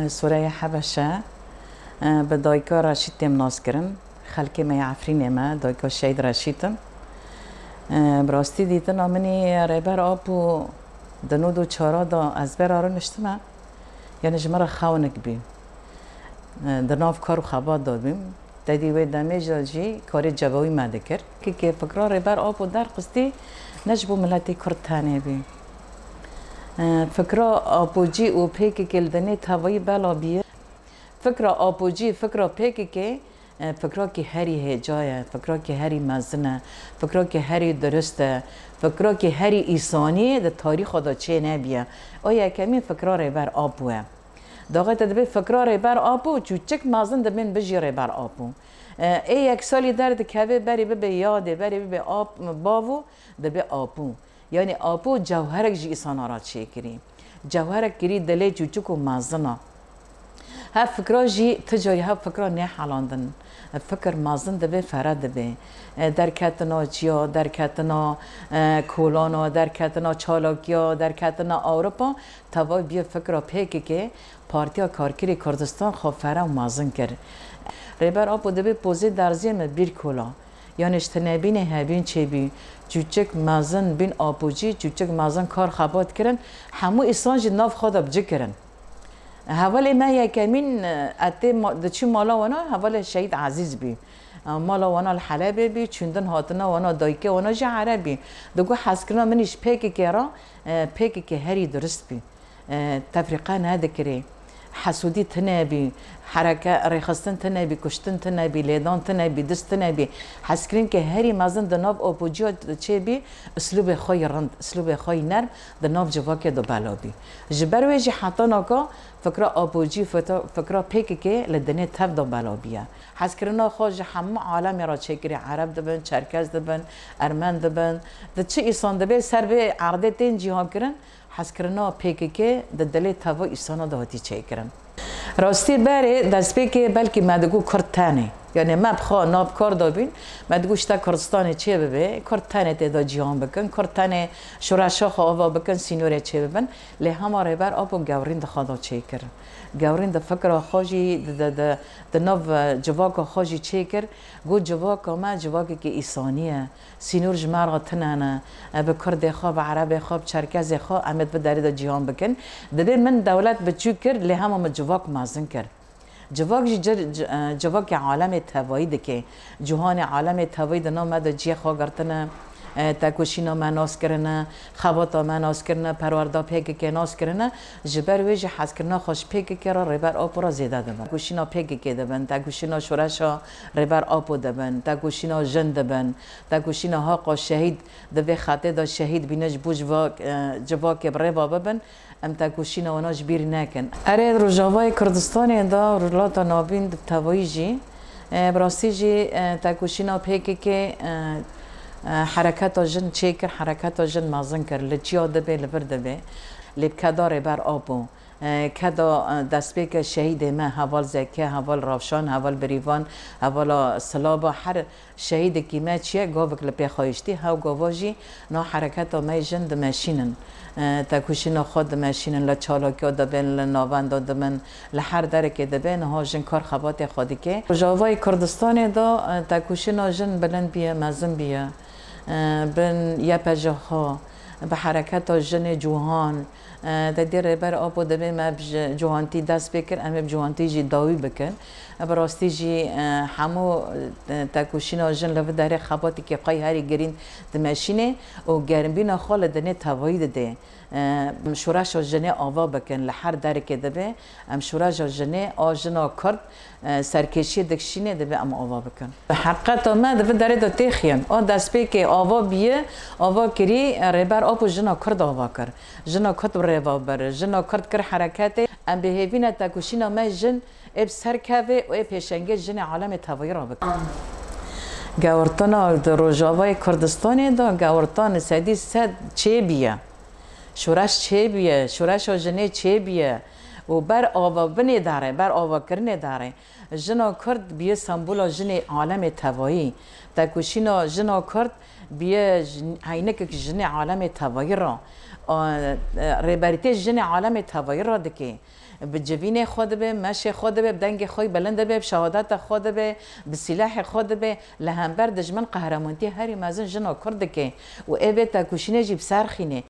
سوره حبشه به دایکا رشید تیم ناز کرن خلکی ما عفرین ما دایکا شهید رشیدم براستی دیدن آمنی ریبر آبو دنود و چارا دا از بر آرو نشتم یعنی جمرا خاونک بیم در ناف کارو خبات دادیم دادی و دمیج جی کاری جوابی ماده کرد که فکر ریبر آبو در قصدی نجبو ملتی کرد تانه بیم فکر آبوجی و پیک کلدنی تاوی بالا بیه فکر آبوجی فکر پیک که فکر که هری هجایه فکر که هری مزنه فکر که هری درسته فکر که هری ایسانی در تاریخ خدا چه نبیه آیا کمی فکر ریبر آبوه داغت دبی فکر ریبر آبو چوچک مازن دبین بجی ریبر آبو ای یک سالی درد که بری به یاده بری به آب باو دبی آبو یعنی آبو جوهرک جی ایسان را چه کری جوهرک کری دلی چوچک و مازنه ها فکر جی تجاری ها فکر نه حالاندن فکر مازن دبی فرد دبی در کتنا جیا در کتنا کولانا در کتنا چالاکیا در کتنا اروپا توای بیا فکر پیک که پارتیا کارکری کردستان خواه فرد و مازن کرد ریبر آبو دبی پوزی درزی من بیر کولا یعنی اشتنابین هبین چه بی چوچک مازن بین آبوجی چوچک مازن کار خبات کرن همو ایسان جی ناف خدا بجه کرن حوالی ما یکمین اتی دچی مالا وانا حوالی شهید عزیز بی مالا وانا الحلبه بی چندن هاتنا وانا دایکه وانا جه عربی دگو حس کرنا منیش پیکی که را پیکی که هری درست بی تفریقه نده کری حسودی تنبی حرکت ریخستن تنبی کشتن تنبی لیدان تنبی دست تنبی حس کرین که هری مازن دناب آبوجی چه بی اسلوب خوی رند اسلوب خوی نرم دناب جواکه دو بالا بی جبروی جی حتی ناکا فکر آبوجی فکر پیکی که لدنه تف دو بالا بیه حس کرنا خوش همه عالمی را چکری عرب دبن چرکز دبن ارمن دبن ده چه ایسان دبی سر به عرده تین جهان کرن حس کرنا پیکی که دلی توا ایسانا دهاتی چه کرن راستی بره دست که بلکه مدگو کرد تنه یعنی ما بخوا ناب کار دابین مدگوش تا کردستان چه ببه کرد تنه تدا جهان بکن کرد تنه شورشا خواهوا بکن سینوره چه ببن لی همه ریبر آبو گورین ده خدا چه کرن گورین ده فکر خوشی ده نو جواک خوشی چه کر گو جواک ما جواکی که ایسانیه سینور جمار تنانه به کرد خواب عرب خواب چرکز خواب امید به داری ده جهان بکن دبیر من دولت بچو کر لی همه جواک مازن کر جواک عالم توایی ده که جهان عالم توایی ده نام ده جی خواه گرتنه تاکوشینا ما ناس کرنه خواتا ما ناس کرنه پروردا پیک که ناس کرنه جبر ویج حس کرنه خوش پیک که را ریبر آب را زیاده دبن تاکوشینا پیک که دبن تاکوشینا شورشا ریبر آب دبن تاکوشینا جن دبن تاکوشینا حق شهید دوی خاطر دا شهید بینش بوج جواک بریبا ببن ام تاکوشینا وناش بیر نکن اره روجاوای کردستان دا رولاتا نابین توایی جی براستی جی تاکوشینا پیک که حرکت جن چیکر حرکت جن مازن کر لچیا دبه لبر دبه لب کدار بر آبو کدا دست به که شهید ما حوال زکه حوال روشان حوال بریوان حوال سلابا هر شهید کی ما چیه گاوک لپی خواهشتی هاو گاواجی نا حرکت ما جن دمشینن تاکوشینا خود دمشینن لچالاکیا دبن لناوند دبن لهر درک دبن ها جن کار خبات خودی که جوای کردستان دا تاکوشینا جن بلند بیه مزن بیه بن یا پجاها به حرکت جن جوهان دیر بر آب و دبی ما جوهانتی دست بکر اما جوهانتی جی داوی بکن براستی جی همو تاکوشینا جن لو داره خباتی که قای هری گرین دمشینه و گرم بینا خال دنه توایی ده شورش جنه آوا بکن لحر داره که دبی ام شورش جنه آجنا کرد سرکشی دکشینه دبی ام آوا بکن به حقیقت ما دبی داره دا تیخین آن دست بی که آوا بیه آوا کری ریبر آب و جنا کرد آوا کر جنا کرد ریوا بر جنا کرد کر حرکت ام به هیوین تاکوشینا ما جن اب سرکوه و اب پیشنگه جن عالم توایی را بکن گورتانا روجاوای کردستان دا گورتان سدی صد چه بیه شورش چه بیه شورش جنه چه بیه و بر آوا بنی داره بر آوا کرنه داره جنا کرد بیه سمبولا جن عالم توایی تاکوشینا جنا کرد بیه هینک جن عالم توایی را ریبریتی جن عالم توایی را دکی بجبینه خود به مشه خود به بدنگ خوی بلند به شهادت خود به بسلاح خود به لهمبر دجمن قهرمانتی هری مازن جنا کرد که و ابه تا کشینه جیب سرخینه